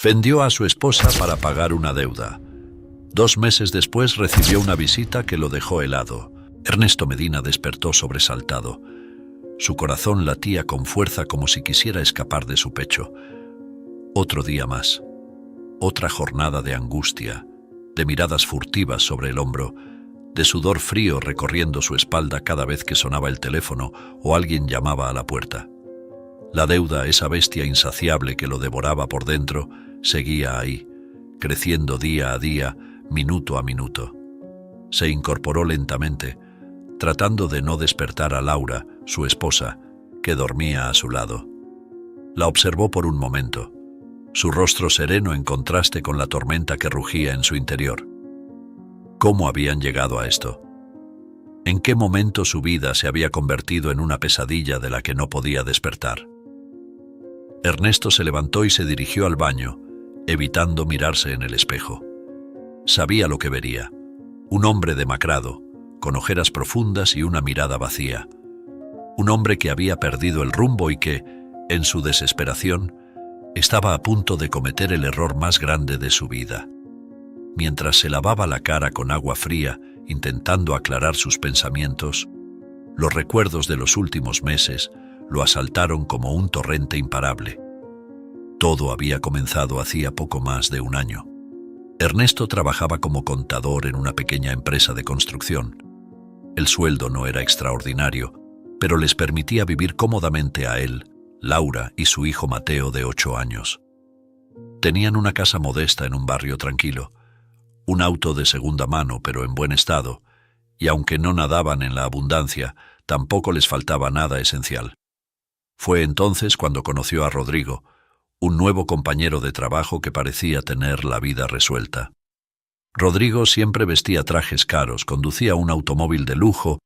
Vendió a su esposa para pagar una deuda. 2 meses después recibió una visita que lo dejó helado. Ernesto Medina despertó sobresaltado. Su corazón latía con fuerza como si quisiera escapar de su pecho. Otro día más. Otra jornada de angustia, de miradas furtivas sobre el hombro, de sudor frío recorriendo su espalda cada vez que sonaba el teléfono o alguien llamaba a la puerta. La deuda, esa bestia insaciable que lo devoraba por dentro, seguía ahí, creciendo día a día, minuto a minuto. Se incorporó lentamente, tratando de no despertar a Laura, su esposa, que dormía a su lado. La observó por un momento, su rostro sereno en contraste con la tormenta que rugía en su interior. ¿Cómo habían llegado a esto? ¿En qué momento su vida se había convertido en una pesadilla de la que no podía despertar? Ernesto se levantó y se dirigió al baño, evitando mirarse en el espejo. Sabía lo que vería: un hombre demacrado, con ojeras profundas y una mirada vacía. Un hombre que había perdido el rumbo y que, en su desesperación, estaba a punto de cometer el error más grande de su vida. Mientras se lavaba la cara con agua fría, intentando aclarar sus pensamientos, los recuerdos de los últimos meses lo asaltaron como un torrente imparable. Todo había comenzado hacía poco más de un año. Ernesto trabajaba como contador en una pequeña empresa de construcción. El sueldo no era extraordinario, pero les permitía vivir cómodamente a él, Laura y su hijo Mateo de 8 años. Tenían una casa modesta en un barrio tranquilo, un auto de segunda mano pero en buen estado, y aunque no nadaban en la abundancia, tampoco les faltaba nada esencial. Fue entonces cuando conoció a Rodrigo, un nuevo compañero de trabajo que parecía tener la vida resuelta. Rodrigo siempre vestía trajes caros, conducía un automóvil de lujo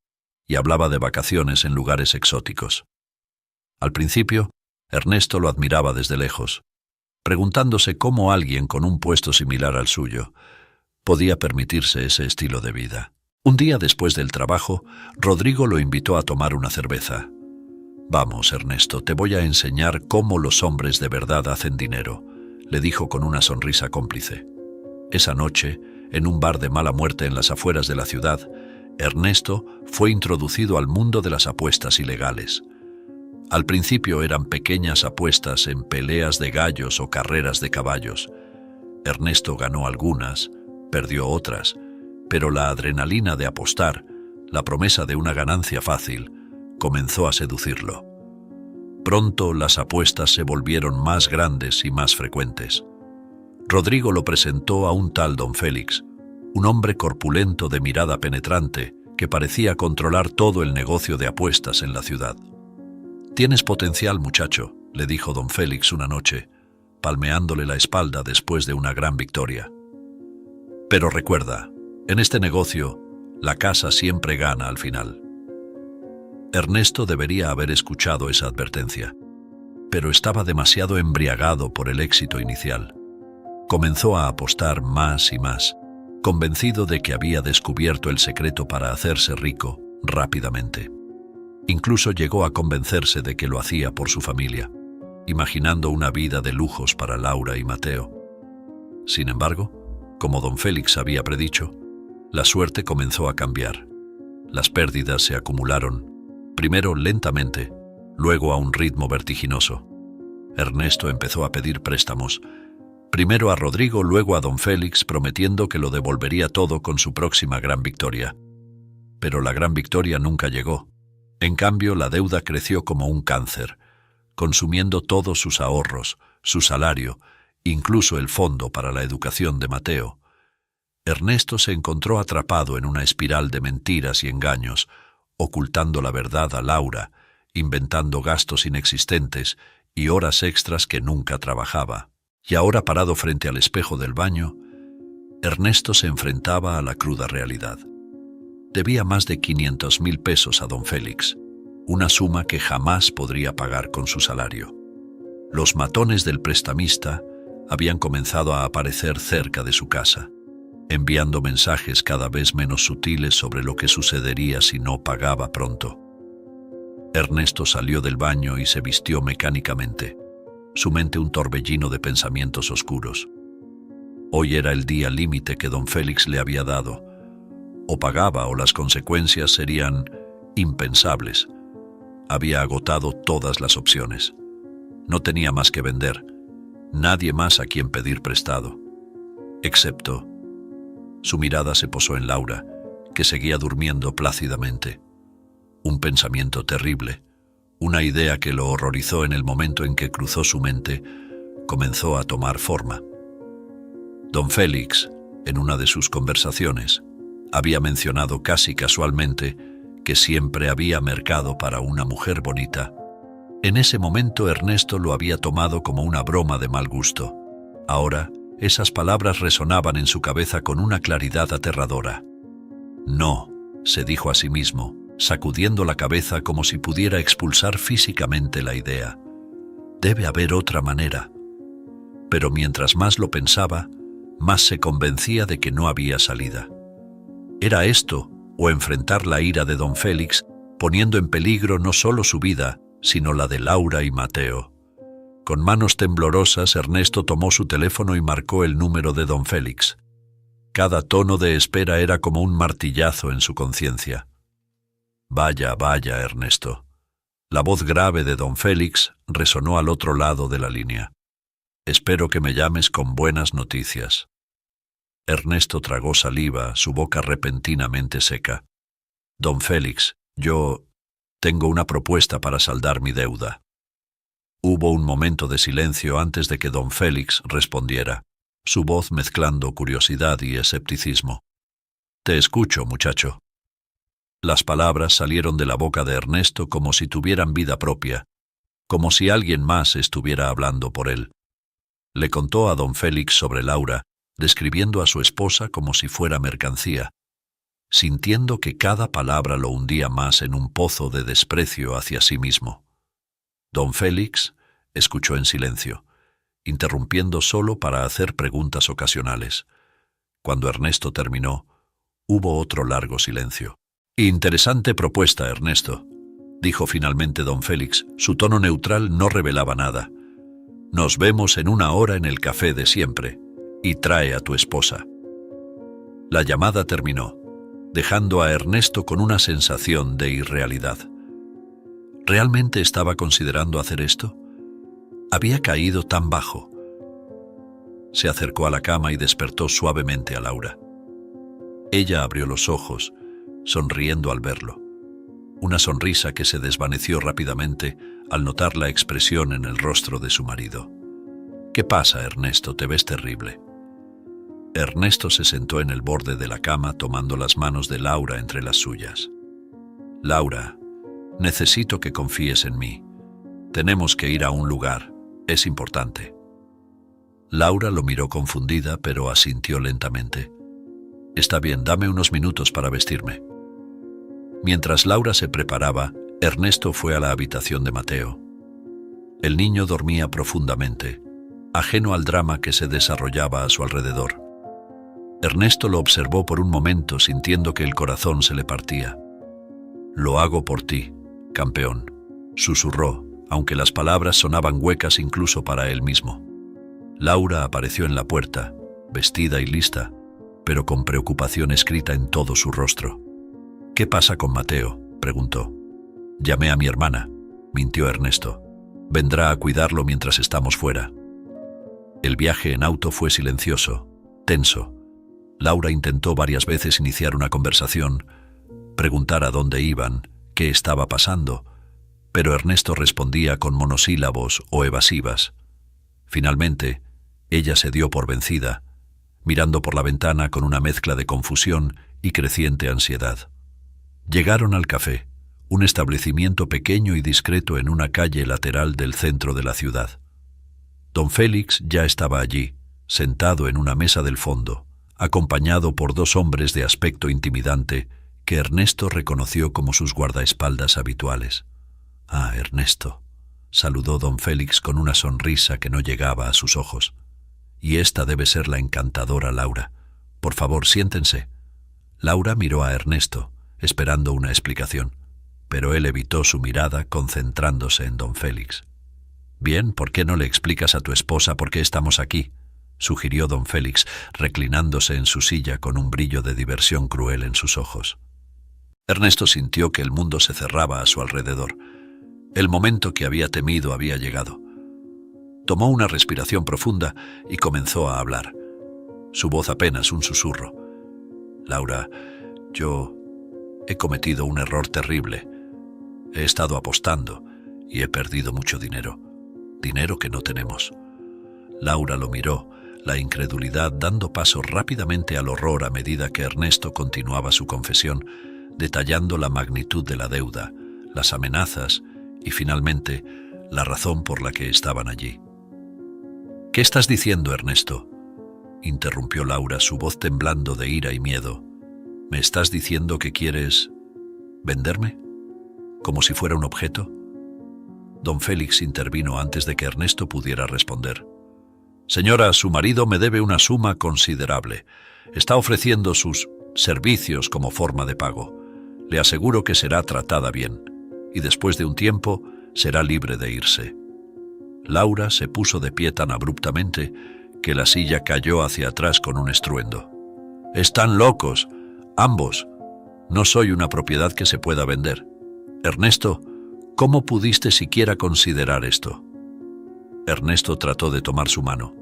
y hablaba de vacaciones en lugares exóticos. Al principio, Ernesto lo admiraba desde lejos, preguntándose cómo alguien con un puesto similar al suyo podía permitirse ese estilo de vida. Un día después del trabajo, Rodrigo lo invitó a tomar una cerveza. «Vamos, Ernesto, te voy a enseñar cómo los hombres de verdad hacen dinero», le dijo con una sonrisa cómplice. Esa noche, en un bar de mala muerte en las afueras de la ciudad, Ernesto fue introducido al mundo de las apuestas ilegales. Al principio eran pequeñas apuestas en peleas de gallos o carreras de caballos. Ernesto ganó algunas, perdió otras, pero la adrenalina de apostar, la promesa de una ganancia fácil, comenzó a seducirlo. Pronto las apuestas se volvieron más grandes y más frecuentes. Rodrigo lo presentó a un tal don Félix, un hombre corpulento de mirada penetrante que parecía controlar todo el negocio de apuestas en la ciudad. «Tienes potencial, muchacho», le dijo don Félix una noche, palmeándole la espalda después de una gran victoria. «Pero recuerda, en este negocio, la casa siempre gana al final». Ernesto debería haber escuchado esa advertencia, pero estaba demasiado embriagado por el éxito inicial. Comenzó a apostar más y más, convencido de que había descubierto el secreto para hacerse rico rápidamente. Incluso llegó a convencerse de que lo hacía por su familia, imaginando una vida de lujos para Laura y Mateo. Sin embargo, como don Félix había predicho, la suerte comenzó a cambiar. Las pérdidas se acumularon, primero lentamente, luego a un ritmo vertiginoso. Ernesto empezó a pedir préstamos, primero a Rodrigo, luego a don Félix, prometiendo que lo devolvería todo con su próxima gran victoria. Pero la gran victoria nunca llegó. En cambio, la deuda creció como un cáncer, consumiendo todos sus ahorros, su salario, incluso el fondo para la educación de Mateo. Ernesto se encontró atrapado en una espiral de mentiras y engaños, ocultando la verdad a Laura, inventando gastos inexistentes y horas extras que nunca trabajaba. Y ahora, parado frente al espejo del baño, Ernesto se enfrentaba a la cruda realidad. Debía más de 500,000 pesos a don Félix, una suma que jamás podría pagar con su salario. Los matones del prestamista habían comenzado a aparecer cerca de su casa, enviando mensajes cada vez menos sutiles sobre lo que sucedería si no pagaba pronto. Ernesto salió del baño y se vistió mecánicamente. su mente un torbellino de pensamientos oscuros. Hoy era el día límite que don Félix le había dado. O pagaba o las consecuencias serían impensables. Había agotado todas las opciones. No tenía más que vender, nadie más a quien pedir prestado. Excepto... Su mirada se posó en Laura, que seguía durmiendo plácidamente. Un pensamiento terrible, una idea que lo horrorizó en el momento en que cruzó su mente, comenzó a tomar forma. Don Félix, en una de sus conversaciones, había mencionado casi casualmente que siempre había mercado para una mujer bonita. En ese momento Ernesto lo había tomado como una broma de mal gusto. Ahora, esas palabras resonaban en su cabeza con una claridad aterradora. No, se dijo a sí mismo, sacudiendo la cabeza como si pudiera expulsar físicamente la idea. Debe haber otra manera. Pero mientras más lo pensaba, más se convencía de que no había salida. Era esto, o enfrentar la ira de don Félix, poniendo en peligro no solo su vida, sino la de Laura y Mateo. Con manos temblorosas, Ernesto tomó su teléfono y marcó el número de don Félix. Cada tono de espera era como un martillazo en su conciencia. Vaya, vaya, Ernesto. La voz grave de don Félix resonó al otro lado de la línea. Espero que me llames con buenas noticias. Ernesto tragó saliva, su boca repentinamente seca. Don Félix, yo tengo una propuesta para saldar mi deuda. Hubo un momento de silencio antes de que don Félix respondiera, su voz mezclando curiosidad y escepticismo. Te escucho, muchacho. Las palabras salieron de la boca de Ernesto como si tuvieran vida propia, como si alguien más estuviera hablando por él. Le contó a don Félix sobre Laura, describiendo a su esposa como si fuera mercancía, sintiendo que cada palabra lo hundía más en un pozo de desprecio hacia sí mismo. Don Félix escuchó en silencio, interrumpiendo solo para hacer preguntas ocasionales. Cuando Ernesto terminó, hubo otro largo silencio. Interesante propuesta, Ernesto, dijo finalmente don Félix. Su tono neutral no revelaba nada. Nos vemos en 1 hora en el café de siempre, y trae a tu esposa. La llamada terminó, dejando a Ernesto con una sensación de irrealidad. ¿Realmente estaba considerando hacer esto? Había caído tan bajo. Se acercó a la cama y despertó suavemente a Laura. Ella abrió los ojos, sonriendo al verlo. Una sonrisa que se desvaneció rápidamente al notar la expresión en el rostro de su marido. ¿Qué pasa, Ernesto? Te ves terrible. Ernesto se sentó en el borde de la cama tomando las manos de Laura entre las suyas. Laura, necesito que confíes en mí. Tenemos que ir a un lugar. Es importante. Laura lo miró confundida, pero asintió lentamente. Está bien, dame unos minutos para vestirme. Mientras Laura se preparaba, Ernesto fue a la habitación de Mateo. El niño dormía profundamente, ajeno al drama que se desarrollaba a su alrededor. Ernesto lo observó por un momento, sintiendo que el corazón se le partía. Lo hago por ti, campeón, susurró, aunque las palabras sonaban huecas incluso para él mismo. Laura apareció en la puerta, vestida y lista, pero con preocupación escrita en todo su rostro. ¿Qué pasa con Mateo?, preguntó. Llamé a mi hermana, mintió Ernesto. Vendrá a cuidarlo mientras estamos fuera. El viaje en auto fue silencioso, tenso. Laura intentó varias veces iniciar una conversación, preguntar a dónde iban, qué estaba pasando, pero Ernesto respondía con monosílabos o evasivas. Finalmente, ella se dio por vencida, mirando por la ventana con una mezcla de confusión y creciente ansiedad. Llegaron al café, un establecimiento pequeño y discreto en una calle lateral del centro de la ciudad. Don Félix ya estaba allí, sentado en una mesa del fondo, acompañado por 2 hombres de aspecto intimidante que Ernesto reconoció como sus guardaespaldas habituales. «Ah, Ernesto», saludó don Félix con una sonrisa que no llegaba a sus ojos. «Y esta debe ser la encantadora Laura. Por favor, siéntense». Laura miró a Ernesto, esperando una explicación, pero él evitó su mirada concentrándose en don Félix. Bien, ¿por qué no le explicas a tu esposa por qué estamos aquí?, sugirió don Félix, reclinándose en su silla con un brillo de diversión cruel en sus ojos. Ernesto sintió que el mundo se cerraba a su alrededor. El momento que había temido había llegado. Tomó una respiración profunda y comenzó a hablar. Su voz apenas un susurro. Laura, yo he cometido un error terrible. He estado apostando y he perdido mucho dinero. Dinero que no tenemos. Laura lo miró, la incredulidad dando paso rápidamente al horror a medida que Ernesto continuaba su confesión, detallando la magnitud de la deuda, las amenazas y, finalmente, la razón por la que estaban allí. «¿Qué estás diciendo, Ernesto?», interrumpió Laura, su voz temblando de ira y miedo. «¿Me estás diciendo que quieres venderme? ¿Como si fuera un objeto?». Don Félix intervino antes de que Ernesto pudiera responder. «Señora, su marido me debe una suma considerable. Está ofreciendo sus servicios como forma de pago. Le aseguro que será tratada bien, y después de un tiempo será libre de irse». Laura se puso de pie tan abruptamente que la silla cayó hacia atrás con un estruendo. «Están locos, ambos. No soy una propiedad que se pueda vender. Ernesto, ¿cómo pudiste siquiera considerar esto?». Ernesto trató de tomar su mano,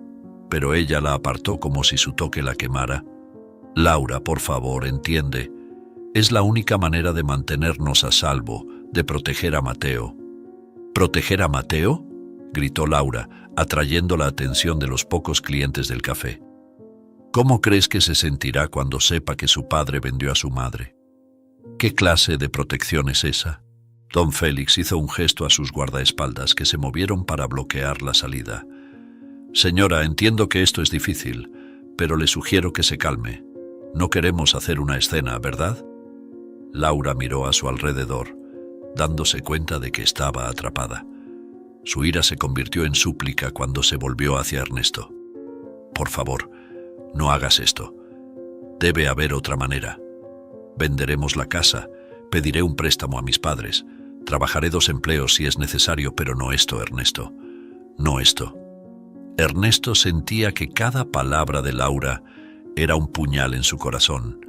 pero ella la apartó como si su toque la quemara. «Laura, por favor, entiende. Es la única manera de mantenernos a salvo, de proteger a Mateo». «¿Proteger a Mateo?», gritó Laura, atrayendo la atención de los pocos clientes del café. «¿Cómo crees que se sentirá cuando sepa que su padre vendió a su madre? ¿Qué clase de protección es esa?». Don Félix hizo un gesto a sus guardaespaldas, que se movieron para bloquear la salida. «Señora, entiendo que esto es difícil, pero le sugiero que se calme. No queremos hacer una escena, ¿verdad?». Laura miró a su alrededor, dándose cuenta de que estaba atrapada. Su ira se convirtió en súplica cuando se volvió hacia Ernesto. «Por favor, no hagas esto. Debe haber otra manera. Venderemos la casa, pediré un préstamo a mis padres, trabajaré 2 empleos si es necesario, pero no esto, Ernesto. No esto». Ernesto sentía que cada palabra de Laura era un puñal en su corazón.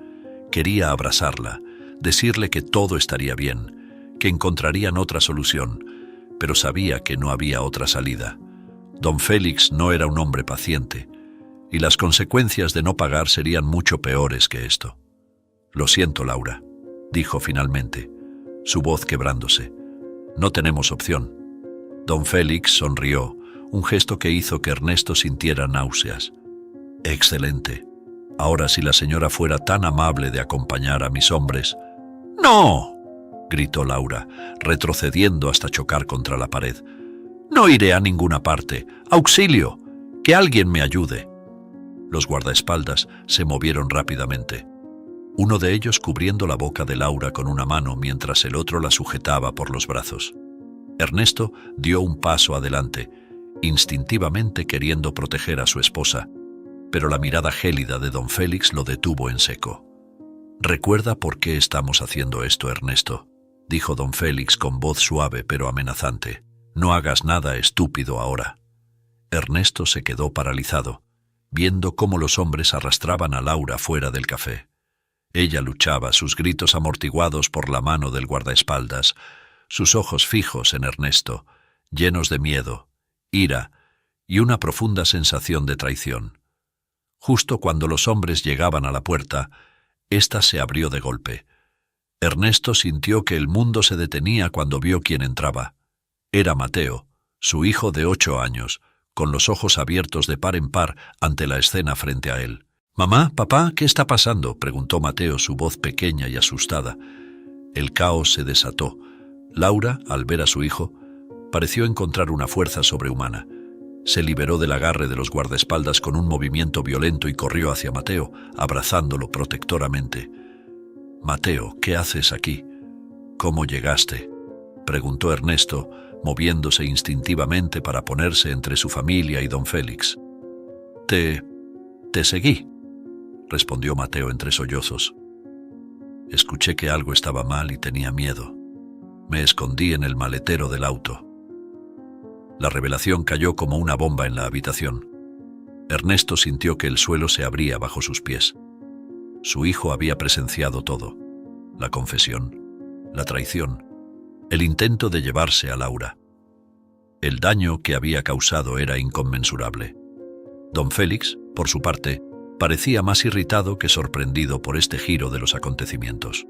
Quería abrazarla, decirle que todo estaría bien, que encontrarían otra solución, pero sabía que no había otra salida. Don Félix no era un hombre paciente, y las consecuencias de no pagar serían mucho peores que esto. «Lo siento, Laura», dijo finalmente, su voz quebrándose. «No tenemos opción». Don Félix sonrió, un gesto que hizo que Ernesto sintiera náuseas. «Excelente. Ahora, si la señora fuera tan amable de acompañar a mis hombres». «¡No!», gritó Laura, retrocediendo hasta chocar contra la pared. «No iré a ninguna parte. ¡Auxilio! ¡Que alguien me ayude!». Los guardaespaldas se movieron rápidamente, uno de ellos cubriendo la boca de Laura con una mano mientras el otro la sujetaba por los brazos. Ernesto dio un paso adelante, instintivamente queriendo proteger a su esposa, pero la mirada gélida de don Félix lo detuvo en seco. «Recuerda por qué estamos haciendo esto, Ernesto», dijo don Félix con voz suave pero amenazante. «No hagas nada estúpido ahora». Ernesto se quedó paralizado, viendo cómo los hombres arrastraban a Laura fuera del café. Ella luchaba, sus gritos amortiguados por la mano del guardaespaldas, sus ojos fijos en Ernesto, llenos de miedo, ira y una profunda sensación de traición. Justo cuando los hombres llegaban a la puerta, ésta se abrió de golpe. Ernesto sintió que el mundo se detenía cuando vio quién entraba. Era Mateo, su hijo de 8 años, con los ojos abiertos de par en par ante la escena frente a él. «Mamá, papá, ¿qué está pasando?», preguntó Mateo, su voz pequeña y asustada. El caos se desató. Laura, al ver a su hijo, pareció encontrar una fuerza sobrehumana. Se liberó del agarre de los guardaespaldas con un movimiento violento y corrió hacia Mateo, abrazándolo protectoramente. «Mateo, ¿qué haces aquí? ¿Cómo llegaste?», preguntó Ernesto, moviéndose instintivamente para ponerse entre su familia y don Félix. Te seguí», respondió Mateo entre sollozos. «Escuché que algo estaba mal y tenía miedo. Me escondí en el maletero del auto». La revelación cayó como una bomba en la habitación. Ernesto sintió que el suelo se abría bajo sus pies. Su hijo había presenciado todo: la confesión, la traición, el intento de llevarse a Laura. El daño que había causado era inconmensurable. Don Félix, por su parte, parecía más irritado que sorprendido por este giro de los acontecimientos.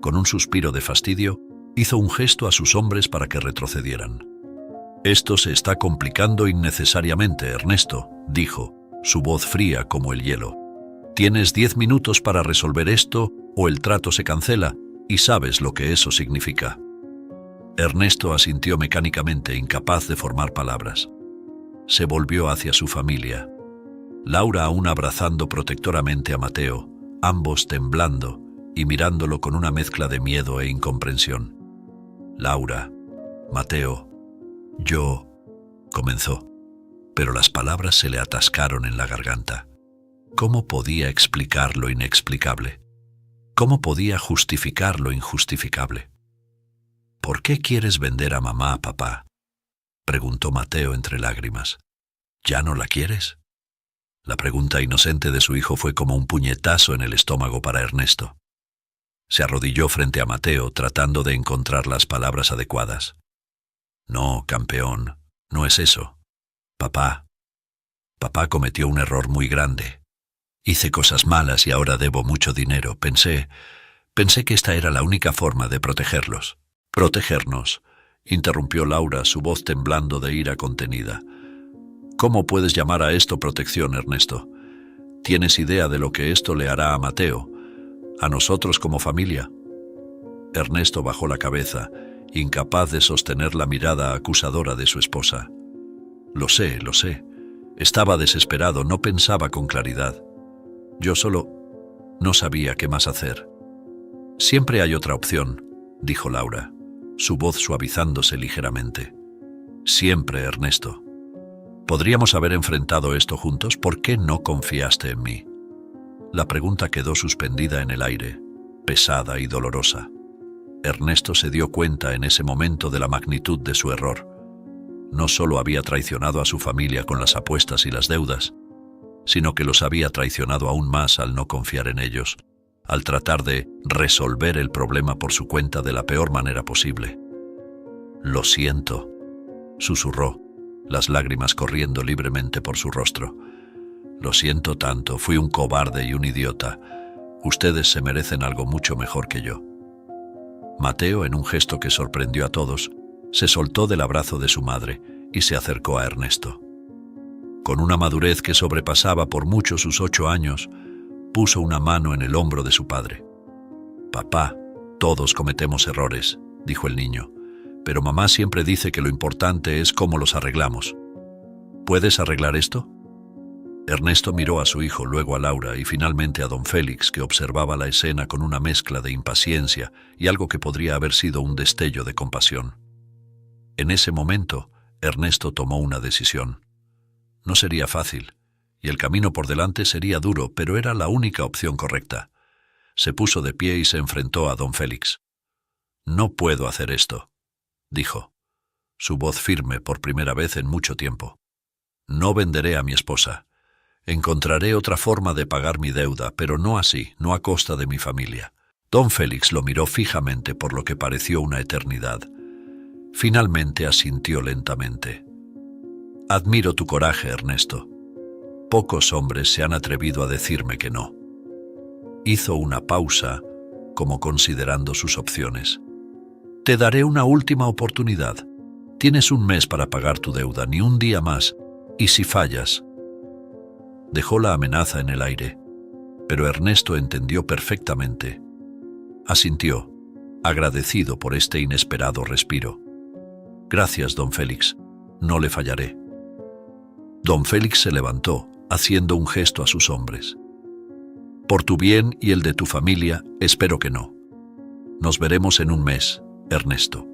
Con un suspiro de fastidio, hizo un gesto a sus hombres para que retrocedieran. «Esto se está complicando innecesariamente, Ernesto», dijo, su voz fría como el hielo. «Tienes 10 minutos para resolver esto o el trato se cancela, y sabes lo que eso significa». Ernesto asintió mecánicamente, incapaz de formar palabras. Se volvió hacia su familia. Laura aún abrazando protectoramente a Mateo, ambos temblando y mirándolo con una mezcla de miedo e incomprensión. «Laura, Mateo, yo», comenzó, pero las palabras se le atascaron en la garganta. ¿Cómo podía explicar lo inexplicable? ¿Cómo podía justificar lo injustificable? «¿Por qué quieres vender a mamá, papá?», preguntó Mateo entre lágrimas. «¿Ya no la quieres?». La pregunta inocente de su hijo fue como un puñetazo en el estómago para Ernesto. Se arrodilló frente a Mateo, tratando de encontrar las palabras adecuadas. «No, campeón, no es eso. Papá cometió un error muy grande. Hice cosas malas y ahora debo mucho dinero. Pensé que esta era la única forma de protegerlos». «Protegernos», interrumpió Laura, su voz temblando de ira contenida. «¿Cómo puedes llamar a esto protección, Ernesto? ¿Tienes idea de lo que esto le hará a Mateo, a nosotros como familia?» Ernesto bajó la cabeza, incapaz de sostener la mirada acusadora de su esposa. Lo sé. Estaba desesperado, no pensaba con claridad. Yo solo no sabía qué más hacer». «Siempre hay otra opción», dijo Laura, su voz suavizándose ligeramente. «Siempre, Ernesto. Podríamos haber enfrentado esto juntos. ¿Por qué no confiaste en mí?». La pregunta quedó suspendida en el aire, pesada y dolorosa. Ernesto se dio cuenta en ese momento de la magnitud de su error. No solo había traicionado a su familia con las apuestas y las deudas, sino que los había traicionado aún más al no confiar en ellos, al tratar de resolver el problema por su cuenta de la peor manera posible. «Lo siento», susurró, las lágrimas corriendo libremente por su rostro. «Lo siento tanto, fui un cobarde y un idiota. Ustedes se merecen algo mucho mejor que yo». Mateo, en un gesto que sorprendió a todos, se soltó del abrazo de su madre y se acercó a Ernesto. Con una madurez que sobrepasaba por mucho sus 8 años, puso una mano en el hombro de su padre. «Papá, todos cometemos errores», dijo el niño, «pero mamá siempre dice que lo importante es cómo los arreglamos. ¿Puedes arreglar esto?». Ernesto miró a su hijo, luego a Laura y finalmente a don Félix, que observaba la escena con una mezcla de impaciencia y algo que podría haber sido un destello de compasión. En ese momento, Ernesto tomó una decisión. No sería fácil, y el camino por delante sería duro, pero era la única opción correcta. Se puso de pie y se enfrentó a don Félix. «No puedo hacer esto», dijo, su voz firme por primera vez en mucho tiempo. «No venderé a mi esposa. Encontraré otra forma de pagar mi deuda, pero no así, no a costa de mi familia». Don Félix lo miró fijamente por lo que pareció una eternidad. Finalmente asintió lentamente. «Admiro tu coraje, Ernesto. Pocos hombres se han atrevido a decirme que no». Hizo una pausa, como considerando sus opciones. «Te daré una última oportunidad. Tienes un mes para pagar tu deuda, ni un día más, y si fallas». Dejó la amenaza en el aire, pero Ernesto entendió perfectamente. Asintió, agradecido por este inesperado respiro. «Gracias, don Félix. No le fallaré». Don Félix se levantó, haciendo un gesto a sus hombres. «Por tu bien y el de tu familia, espero que no. Nos veremos en un mes, Ernesto».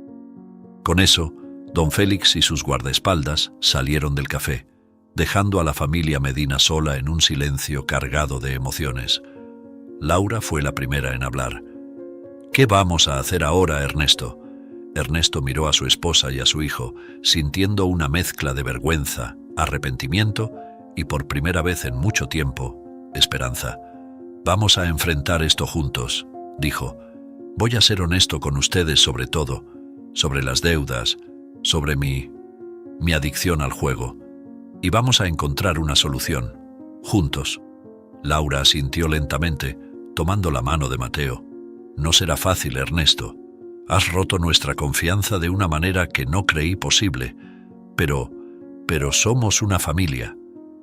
Con eso, don Félix y sus guardaespaldas salieron del café, dejando a la familia Medina sola en un silencio cargado de emociones. Laura fue la primera en hablar. «¿Qué vamos a hacer ahora, Ernesto? Ernesto miró a su esposa y a su hijo, sintiendo una mezcla de vergüenza, arrepentimiento y, por primera vez en mucho tiempo, esperanza. «Vamos a enfrentar esto juntos», dijo. «Voy a ser honesto con ustedes sobre todo, sobre las deudas, sobre mi adicción al juego, y vamos a encontrar una solución, juntos». Laura asintió lentamente, tomando la mano de Mateo. «No será fácil, Ernesto. Has roto nuestra confianza de una manera que no creí posible, pero somos una familia,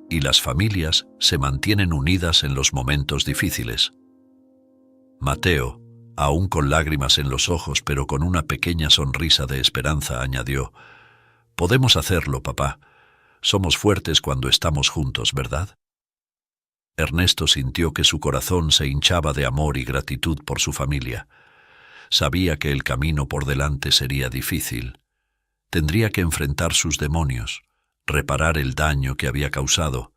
y las familias se mantienen unidas en los momentos difíciles». Mateo, aún con lágrimas en los ojos pero con una pequeña sonrisa de esperanza, añadió: «Podemos hacerlo, papá. Somos fuertes cuando estamos juntos, ¿verdad?». Ernesto sintió que su corazón se hinchaba de amor y gratitud por su familia. Sabía que el camino por delante sería difícil. Tendría que enfrentar sus demonios, reparar el daño que había causado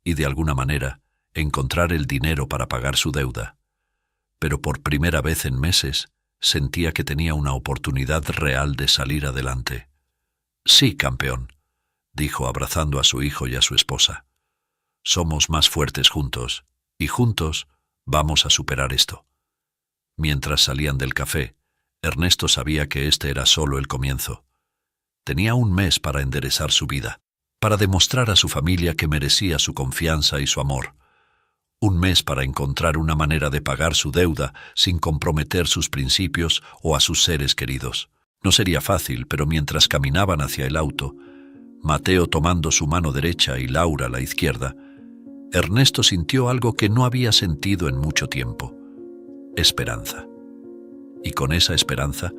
y, de alguna manera, encontrar el dinero para pagar su deuda. Pero por primera vez en meses sentía que tenía una oportunidad real de salir adelante. «Sí, campeón», dijo abrazando a su hijo y a su esposa. «Somos más fuertes juntos, y juntos vamos a superar esto». Mientras salían del café, Ernesto sabía que este era solo el comienzo. Tenía un mes para enderezar su vida, para demostrar a su familia que merecía su confianza y su amor. Un mes para encontrar una manera de pagar su deuda sin comprometer sus principios o a sus seres queridos. No sería fácil, pero mientras caminaban hacia el auto, Mateo tomando su mano derecha y Laura la izquierda, Ernesto sintió algo que no había sentido en mucho tiempo: esperanza. Y con esa esperanza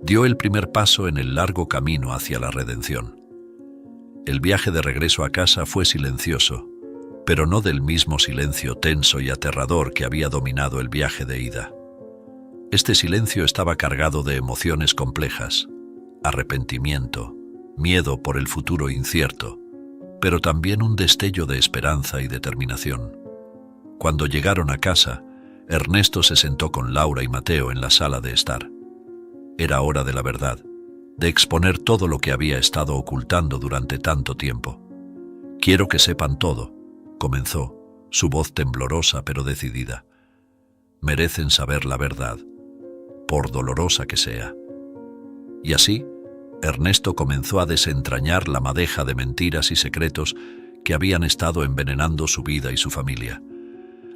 dio el primer paso en el largo camino hacia la redención. El viaje de regreso a casa fue silencioso, pero no del mismo silencio tenso y aterrador que había dominado el viaje de ida. Este silencio estaba cargado de emociones complejas: arrepentimiento, miedo por el futuro incierto, pero también un destello de esperanza y determinación. Cuando llegaron a casa, Ernesto se sentó con Laura y Mateo en la sala de estar. Era hora de la verdad, de exponer todo lo que había estado ocultando durante tanto tiempo. «Quiero que sepan todo», comenzó, su voz temblorosa pero decidida. «Merecen saber la verdad, por dolorosa que sea». Y así, Ernesto comenzó a desentrañar la madeja de mentiras y secretos que habían estado envenenando su vida y su familia.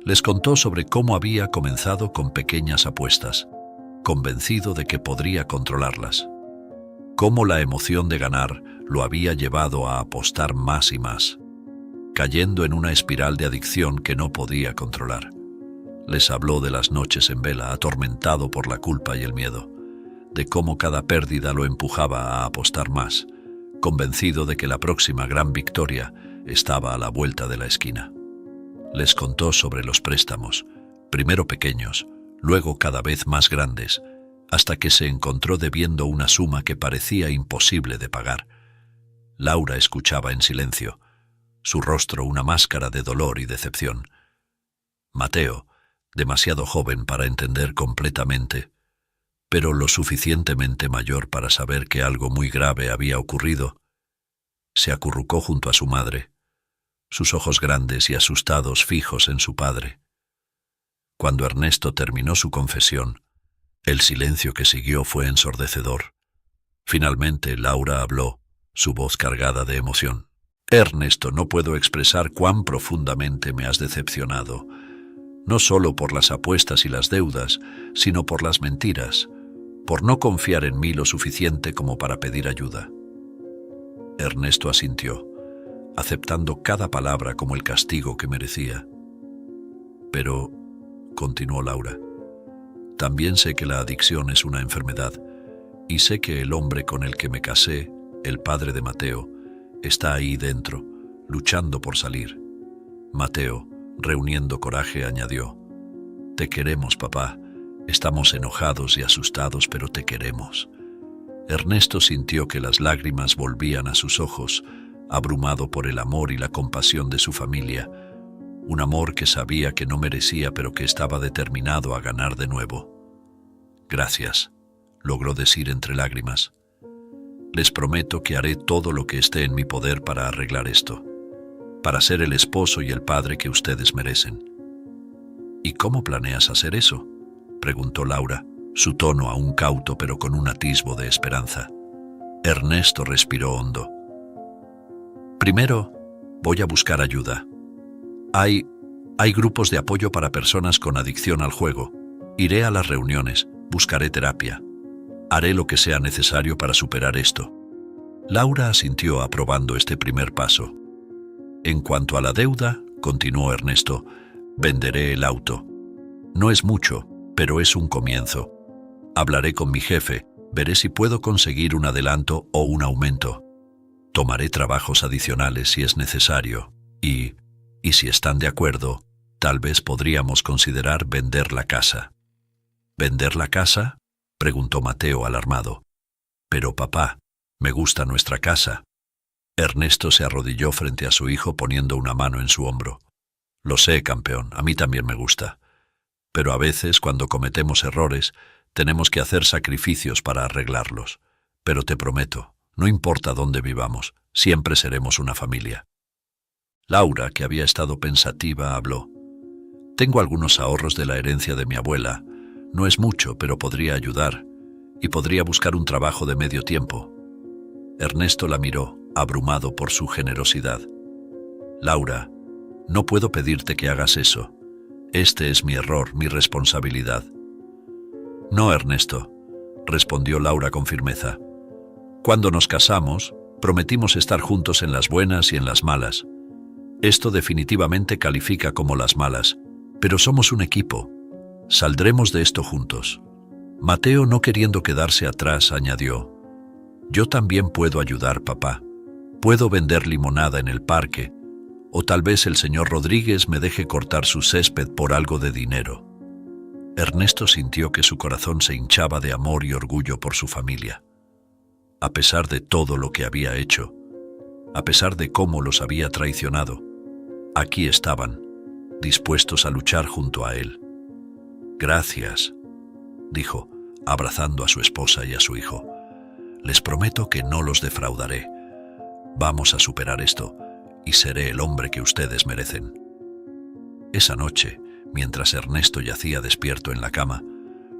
Les contó sobre cómo había comenzado con pequeñas apuestas, convencido de que podría controlarlas. Cómo la emoción de ganar lo había llevado a apostar más y más, cayendo en una espiral de adicción que no podía controlar. Les habló de las noches en vela, atormentado por la culpa y el miedo, de cómo cada pérdida lo empujaba a apostar más, convencido de que la próxima gran victoria estaba a la vuelta de la esquina. Les contó sobre los préstamos, primero pequeños, luego cada vez más grandes, hasta que se encontró debiendo una suma que parecía imposible de pagar. Laura escuchaba en silencio, su rostro una máscara de dolor y decepción. Mateo, demasiado joven para entender completamente, pero lo suficientemente mayor para saber que algo muy grave había ocurrido, se acurrucó junto a su madre, sus ojos grandes y asustados fijos en su padre. Cuando Ernesto terminó su confesión, el silencio que siguió fue ensordecedor. Finalmente Laura habló, su voz cargada de emoción. «Ernesto, no puedo expresar cuán profundamente me has decepcionado, no solo por las apuestas y las deudas, sino por las mentiras, por no confiar en mí lo suficiente como para pedir ayuda». Ernesto asintió, aceptando cada palabra como el castigo que merecía. «Pero», continuó Laura, «también sé que la adicción es una enfermedad, y sé que el hombre con el que me casé, el padre de Mateo, está ahí dentro, luchando por salir». Mateo, reuniendo coraje, añadió: «Te queremos, papá. Estamos enojados y asustados, pero te queremos». Ernesto sintió que las lágrimas volvían a sus ojos, abrumado por el amor y la compasión de su familia, un amor que sabía que no merecía pero que estaba determinado a ganar de nuevo. «Gracias», logró decir entre lágrimas. Les prometo que haré todo lo que esté en mi poder para arreglar esto, para ser el esposo y el padre que ustedes merecen. ¿Y cómo planeas hacer eso?, preguntó Laura, su tono aún cauto pero con un atisbo de esperanza. Ernesto respiró hondo. Primero, voy a buscar ayuda. Hay grupos de apoyo para personas con adicción al juego. Iré a las reuniones, buscaré terapia. Haré lo que sea necesario para superar esto. Laura asintió aprobando este primer paso. En cuanto a la deuda, continuó Ernesto, venderé el auto. No es mucho, pero es un comienzo. Hablaré con mi jefe, veré si puedo conseguir un adelanto o un aumento. Tomaré trabajos adicionales si es necesario y si están de acuerdo, tal vez podríamos considerar vender la casa. ¿Vender la casa?, preguntó Mateo alarmado. Pero papá, me gusta nuestra casa. Ernesto se arrodilló frente a su hijo poniendo una mano en su hombro. Lo sé, campeón, a mí también me gusta. Pero a veces, cuando cometemos errores, tenemos que hacer sacrificios para arreglarlos. Pero te prometo, no importa dónde vivamos, siempre seremos una familia. Laura, que había estado pensativa, habló. Tengo algunos ahorros de la herencia de mi abuela. No es mucho, pero podría ayudar, y podría buscar un trabajo de medio tiempo. Ernesto la miró, abrumado por su generosidad. Laura, no puedo pedirte que hagas eso. Este es mi error, mi responsabilidad. No, Ernesto, respondió Laura con firmeza. Cuando nos casamos, prometimos estar juntos en las buenas y en las malas. Esto definitivamente califica como las malas, pero somos un equipo. Saldremos de esto juntos. Mateo, no queriendo quedarse atrás, añadió. Yo también puedo ayudar, papá. Puedo vender limonada en el parque, o tal vez el señor Rodríguez me deje cortar su césped por algo de dinero. Ernesto sintió que su corazón se hinchaba de amor y orgullo por su familia. A pesar de todo lo que había hecho, a pesar de cómo los había traicionado, aquí estaban, dispuestos a luchar junto a él. Gracias, dijo, abrazando a su esposa y a su hijo. Les prometo que no los defraudaré. Vamos a superar esto y seré el hombre que ustedes merecen. Esa noche, mientras Ernesto yacía despierto en la cama,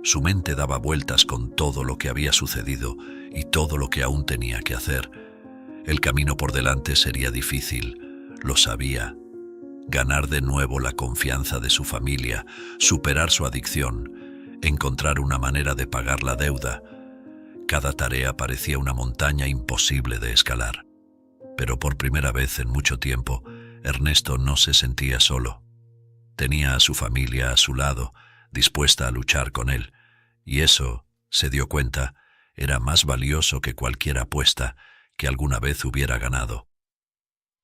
su mente daba vueltas con todo lo que había sucedido y todo lo que aún tenía que hacer. El camino por delante sería difícil, lo sabía. Ganar de nuevo la confianza de su familia, superar su adicción, encontrar una manera de pagar la deuda. Cada tarea parecía una montaña imposible de escalar. Pero por primera vez en mucho tiempo, Ernesto no se sentía solo. Tenía a su familia a su lado, dispuesta a luchar con él, y eso, se dio cuenta, era más valioso que cualquier apuesta que alguna vez hubiera ganado.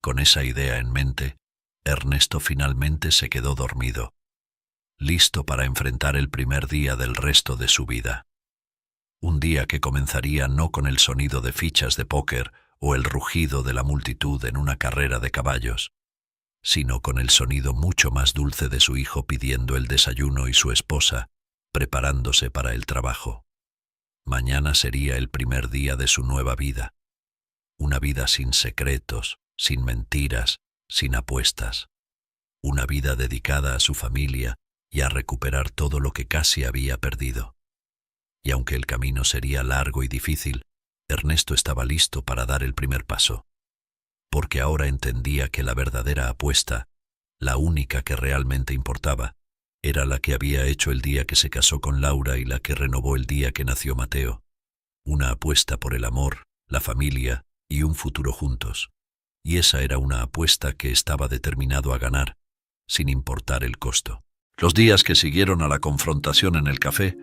Con esa idea en mente, Ernesto finalmente se quedó dormido, listo para enfrentar el primer día del resto de su vida. Un día que comenzaría no con el sonido de fichas de póker o el rugido de la multitud en una carrera de caballos, sino con el sonido mucho más dulce de su hijo pidiendo el desayuno y su esposa preparándose para el trabajo. Mañana sería el primer día de su nueva vida, una vida sin secretos, sin mentiras, sin apuestas, una vida dedicada a su familia y a recuperar todo lo que casi había perdido. Y aunque el camino sería largo y difícil, Ernesto estaba listo para dar el primer paso, porque ahora entendía que la verdadera apuesta, la única que realmente importaba, era la que había hecho el día que se casó con Laura y la que renovó el día que nació Mateo. Una apuesta por el amor, la familia y un futuro juntos. Y esa era una apuesta que estaba determinado a ganar, sin importar el costo. Los días que siguieron a la confrontación en el café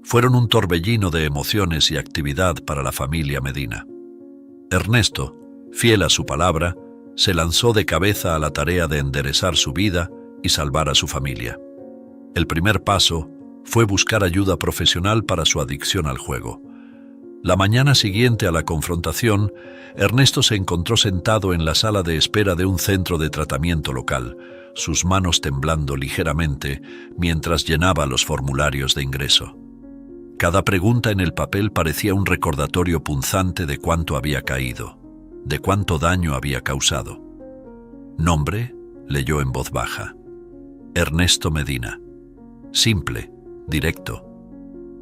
fueron un torbellino de emociones y actividad para la familia Medina. Ernesto, fiel a su palabra, se lanzó de cabeza a la tarea de enderezar su vida y salvar a su familia. El primer paso fue buscar ayuda profesional para su adicción al juego. La mañana siguiente a la confrontación, Ernesto se encontró sentado en la sala de espera de un centro de tratamiento local, sus manos temblando ligeramente mientras llenaba los formularios de ingreso. Cada pregunta en el papel parecía un recordatorio punzante de cuánto había caído, de cuánto daño había causado. Nombre, leyó en voz baja. Ernesto Medina. Simple, directo.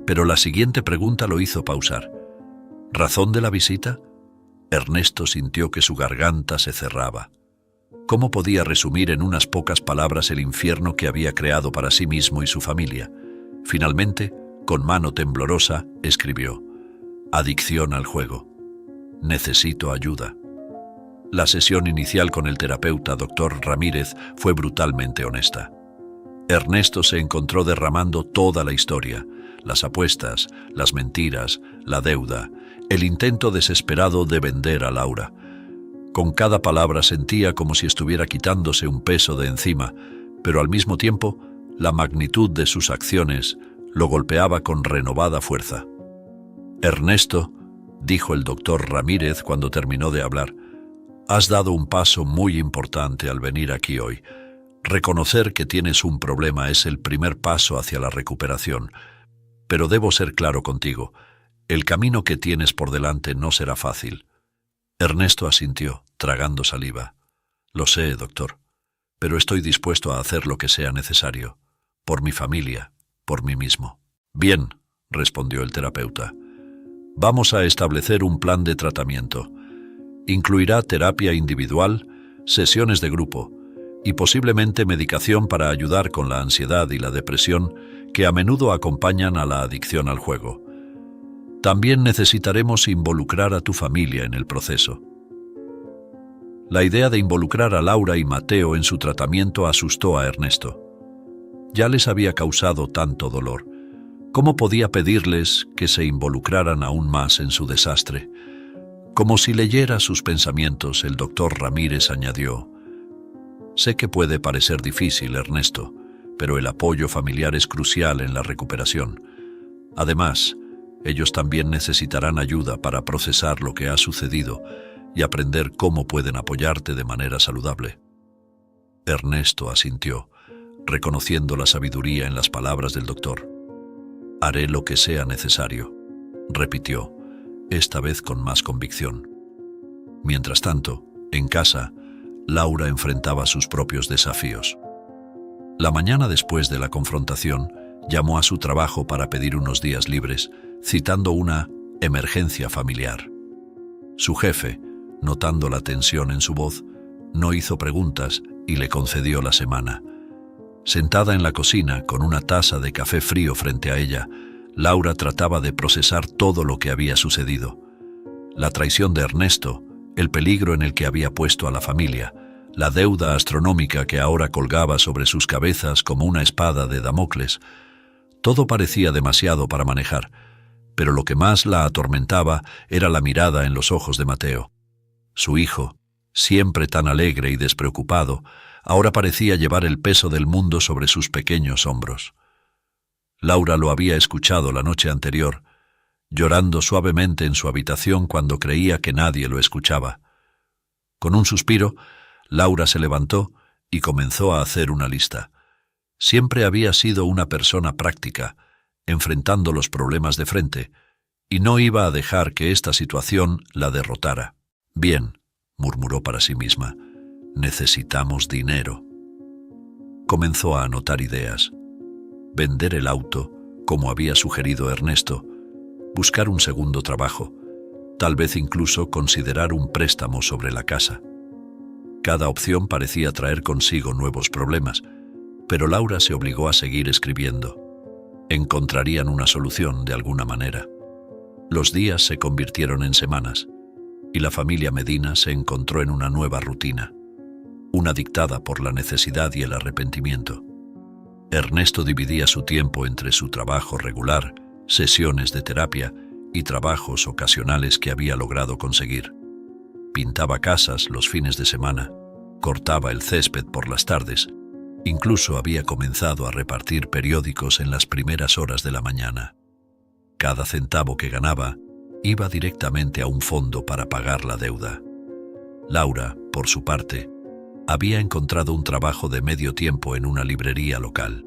Pero la siguiente pregunta lo hizo pausar. ¿Razón de la visita? Ernesto sintió que su garganta se cerraba. ¿Cómo podía resumir en unas pocas palabras el infierno que había creado para sí mismo y su familia? Finalmente, con mano temblorosa, escribió: adicción al juego. Necesito ayuda. La sesión inicial con el terapeuta Dr. Ramírez fue brutalmente honesta. Ernesto se encontró derramando toda la historia: las apuestas, las mentiras, la deuda, el intento desesperado de vender a Laura. Con cada palabra sentía como si estuviera quitándose un peso de encima, pero al mismo tiempo, la magnitud de sus acciones lo golpeaba con renovada fuerza. Ernesto, dijo el doctor Ramírez cuando terminó de hablar, has dado un paso muy importante al venir aquí hoy. Reconocer que tienes un problema es el primer paso hacia la recuperación. Pero debo ser claro contigo, el camino que tienes por delante no será fácil. Ernesto asintió, tragando saliva. Lo sé, doctor, pero estoy dispuesto a hacer lo que sea necesario, por mi familia, por mí mismo. Bien, respondió el terapeuta. Vamos a establecer un plan de tratamiento. Incluirá terapia individual, sesiones de grupo y posiblemente medicación para ayudar con la ansiedad y la depresión que a menudo acompañan a la adicción al juego. También necesitaremos involucrar a tu familia en el proceso. La idea de involucrar a Laura y Mateo en su tratamiento asustó a Ernesto. Ya les había causado tanto dolor. ¿Cómo podía pedirles que se involucraran aún más en su desastre? Como si leyera sus pensamientos, el doctor Ramírez añadió: sé que puede parecer difícil, Ernesto, pero el apoyo familiar es crucial en la recuperación. Además, ellos también necesitarán ayuda para procesar lo que ha sucedido y aprender cómo pueden apoyarte de manera saludable. Ernesto asintió, reconociendo la sabiduría en las palabras del doctor. Haré lo que sea necesario, repitió, esta vez con más convicción. Mientras tanto, en casa, Laura enfrentaba sus propios desafíos. La mañana después de la confrontación, llamó a su trabajo para pedir unos días libres, citando una emergencia familiar. Su jefe, notando la tensión en su voz, no hizo preguntas y le concedió la semana. Sentada en la cocina, con una taza de café frío frente a ella, Laura trataba de procesar todo lo que había sucedido. La traición de Ernesto, el peligro en el que había puesto a la familia, la deuda astronómica que ahora colgaba sobre sus cabezas como una espada de Damocles. Todo parecía demasiado para manejar, pero lo que más la atormentaba era la mirada en los ojos de Mateo. Su hijo, siempre tan alegre y despreocupado, ahora parecía llevar el peso del mundo sobre sus pequeños hombros. Laura lo había escuchado la noche anterior, llorando suavemente en su habitación cuando creía que nadie lo escuchaba. Con un suspiro, Laura se levantó y comenzó a hacer una lista. Siempre había sido una persona práctica, enfrentando los problemas de frente, y no iba a dejar que esta situación la derrotara. Bien, murmuró para sí misma, necesitamos dinero. Comenzó a anotar ideas. Vender el auto, como había sugerido Ernesto, buscar un segundo trabajo, tal vez incluso considerar un préstamo sobre la casa. Cada opción parecía traer consigo nuevos problemas, pero Laura se obligó a seguir escribiendo. Encontrarían una solución de alguna manera. Los días se convirtieron en semanas, y la familia Medina se encontró en una nueva rutina, una dictada por la necesidad y el arrepentimiento. Ernesto dividía su tiempo entre su trabajo regular, sesiones de terapia y trabajos ocasionales que había logrado conseguir. Pintaba casas los fines de semana, cortaba el césped por las tardes, incluso había comenzado a repartir periódicos en las primeras horas de la mañana. Cada centavo que ganaba iba directamente a un fondo para pagar la deuda. Laura, por su parte, había encontrado un trabajo de medio tiempo en una librería local.